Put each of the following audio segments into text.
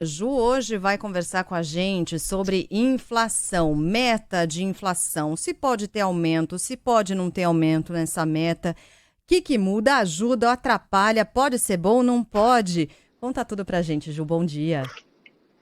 Ju hoje vai conversar com a gente sobre inflação, meta de inflação. Se pode ter aumento, se pode não ter aumento nessa meta. O que muda, ajuda ou atrapalha? Pode ser bom, não pode? Conta tudo pra gente, Ju. Bom dia.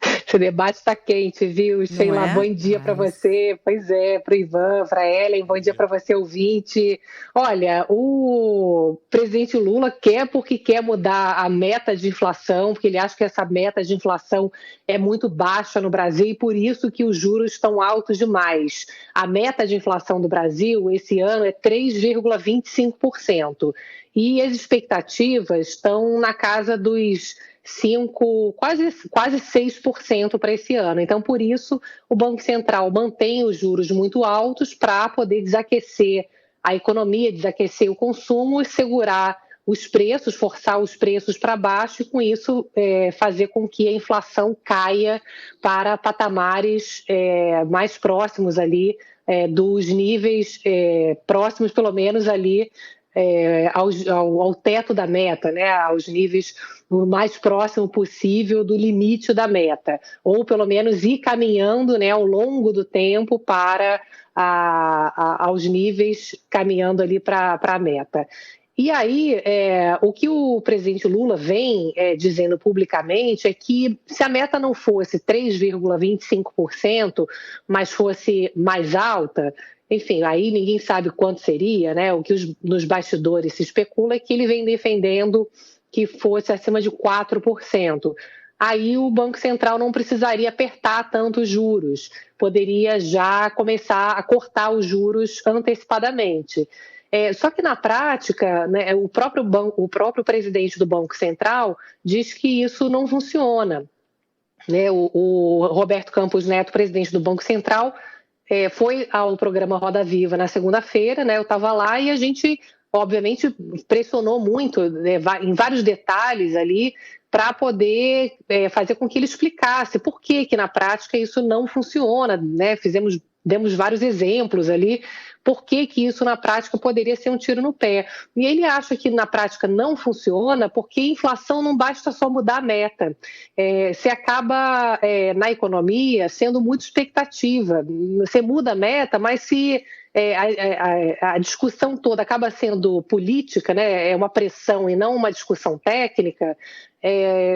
Esse debate está quente, viu? Não Sheila, é? bom dia para Mas... você. Pois é, para o Ivan, para a Ellen, bom dia para você, ouvinte. Olha, o presidente Lula quer porque quer mudar a meta de inflação, porque ele acha que essa meta de inflação é muito baixa no Brasil e por isso que os juros estão altos demais. A meta de inflação do Brasil esse ano é 3,25%. E as expectativas estão na casa dos 5, quase 6% para esse ano. Então, por isso, o Banco Central mantém os juros muito altos para poder desaquecer a economia, desaquecer o consumo e segurar os preços, forçar os preços para baixo e, com isso, fazer com que a inflação caia para patamares mais próximos ali dos níveis próximos, pelo menos ali ao teto da meta, né, aos níveis o mais próximo possível do limite da meta, ou pelo menos ir caminhando, né, ao longo do tempo para aos níveis, caminhando ali para a meta. E aí, o que o presidente Lula vem dizendo publicamente é que se a meta não fosse 3,25%, mas fosse mais alta, enfim, aí ninguém sabe quanto seria, né? O que nos bastidores se especula é que ele vem defendendo que fosse acima de 4%. Aí o Banco Central não precisaria apertar tanto os juros, poderia já começar a cortar os juros antecipadamente. Só que na prática, né, o próprio presidente do Banco Central diz que isso não funciona. Né? O Roberto Campos Neto, presidente do Banco Central, foi ao programa Roda Viva na segunda-feira, né? Eu estava lá e a gente, obviamente, pressionou muito, né, em vários detalhes ali, para poder fazer com que ele explicasse por que na prática isso não funciona, né? Demos vários exemplos ali, por que isso na prática poderia ser um tiro no pé. E ele acha que na prática não funciona porque inflação não basta só mudar a meta. Você acaba, na economia, sendo muito expectativa. Você muda a meta, mas se a discussão toda acaba sendo política, né? É uma pressão e não uma discussão técnica,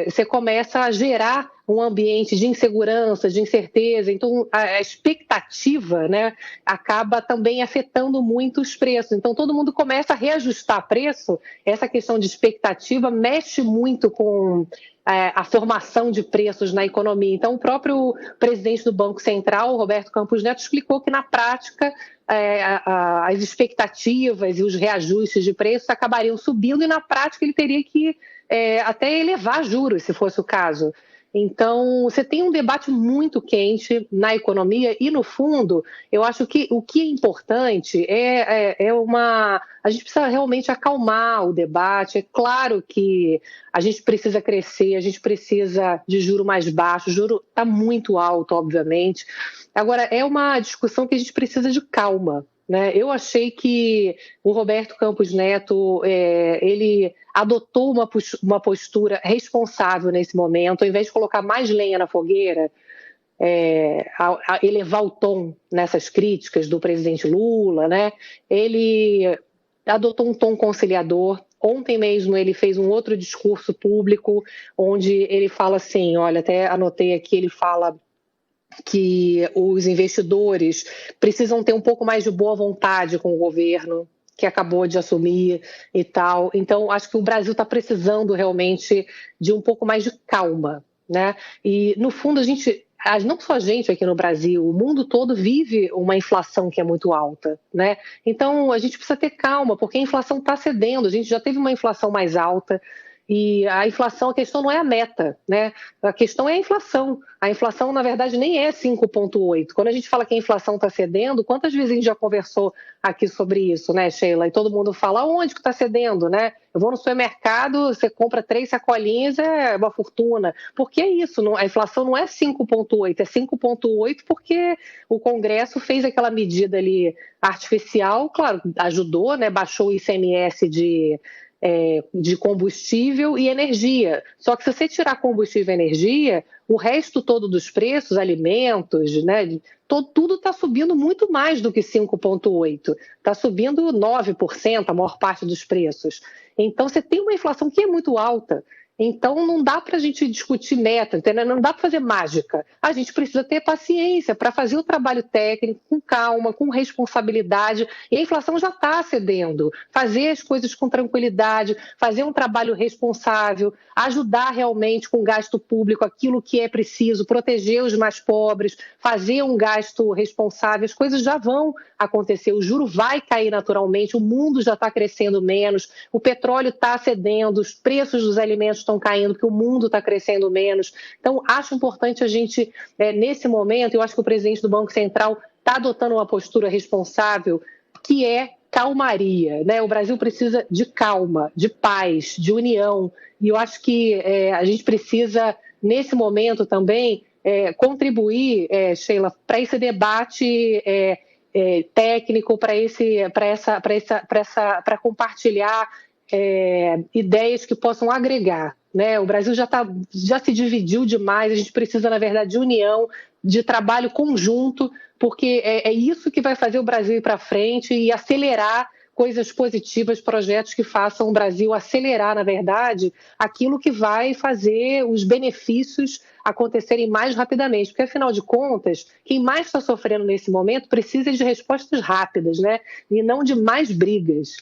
você começa a gerar um ambiente de insegurança, de incerteza. Então, a expectativa, né, acaba também afetando muito os preços. Então, todo mundo começa a reajustar preço. Essa questão de expectativa mexe muito com a formação de preços na economia. Então, o próprio presidente do Banco Central, Roberto Campos Neto, explicou que, na prática, as expectativas e os reajustes de preços acabariam subindo e, na prática, ele teria que até elevar juros, se fosse o caso. Então, você tem um debate muito quente na economia e, no fundo, eu acho que o que é importante a gente precisa realmente acalmar o debate. É claro que a gente precisa crescer, a gente precisa de juro mais baixo, o juro está muito alto, obviamente. Agora, é uma discussão que a gente precisa de calma. Né? Eu achei que o Roberto Campos Neto, ele adotou uma postura responsável nesse momento, ao invés de colocar mais lenha na fogueira, a elevar o tom nessas críticas do presidente Lula, né? Ele adotou um tom conciliador. Ontem mesmo ele fez um outro discurso público, onde ele fala assim, olha, até anotei aqui, ele fala que os investidores precisam ter um pouco mais de boa vontade com o governo que acabou de assumir e tal. Então, acho que o Brasil está precisando realmente de um pouco mais de calma, né? E, no fundo, não só a gente aqui no Brasil, o mundo todo vive uma inflação que é muito alta, né? Então, a gente precisa ter calma, porque a inflação está cedendo. A gente já teve uma inflação mais alta, e a inflação, a questão não é a meta, né? A questão é a inflação. A inflação, na verdade, nem é 5,8. Quando a gente fala que a inflação está cedendo, quantas vezes a gente já conversou aqui sobre isso, né, Sheila? E todo mundo fala, onde que está cedendo, né? Eu vou no supermercado, você compra 3 sacolinhas, é uma fortuna. Por que isso? A inflação não é 5,8, é 5,8 porque o Congresso fez aquela medida ali artificial, claro, ajudou, né? Baixou o ICMS de combustível e energia. Só que se você tirar combustível e energia, o resto todo dos preços, alimentos, né, tudo está subindo muito mais do que 5,8%. Está subindo 9%, a maior parte dos preços. Então, você tem uma inflação que é muito alta. Então, não dá para a gente discutir meta, entendeu? Não dá para fazer mágica. A gente precisa ter paciência para fazer o trabalho técnico com calma, com responsabilidade. E a inflação já está cedendo. Fazer as coisas com tranquilidade, fazer um trabalho responsável, ajudar realmente com gasto público aquilo que é preciso, proteger os mais pobres, fazer um gasto responsável. As coisas já vão acontecer. O juro vai cair naturalmente, o mundo já está crescendo menos, o petróleo está cedendo, os preços dos alimentos estão caindo, porque o mundo está crescendo menos. Então, acho importante a gente, nesse momento, eu acho que o presidente do Banco Central está adotando uma postura responsável, que é calmaria, né? O Brasil precisa de calma, de paz, de união, e eu acho que a gente precisa, nesse momento também, contribuir, Sheila, para esse debate técnico, para compartilhar ideias que possam agregar, né? O Brasil já se dividiu demais, a gente precisa, na verdade, de união, de trabalho conjunto, porque é isso que vai fazer o Brasil ir para frente e acelerar coisas positivas, projetos que façam o Brasil acelerar, na verdade, aquilo que vai fazer os benefícios acontecerem mais rapidamente. Porque, afinal de contas, quem mais está sofrendo nesse momento precisa de respostas rápidas, né? E não de mais brigas.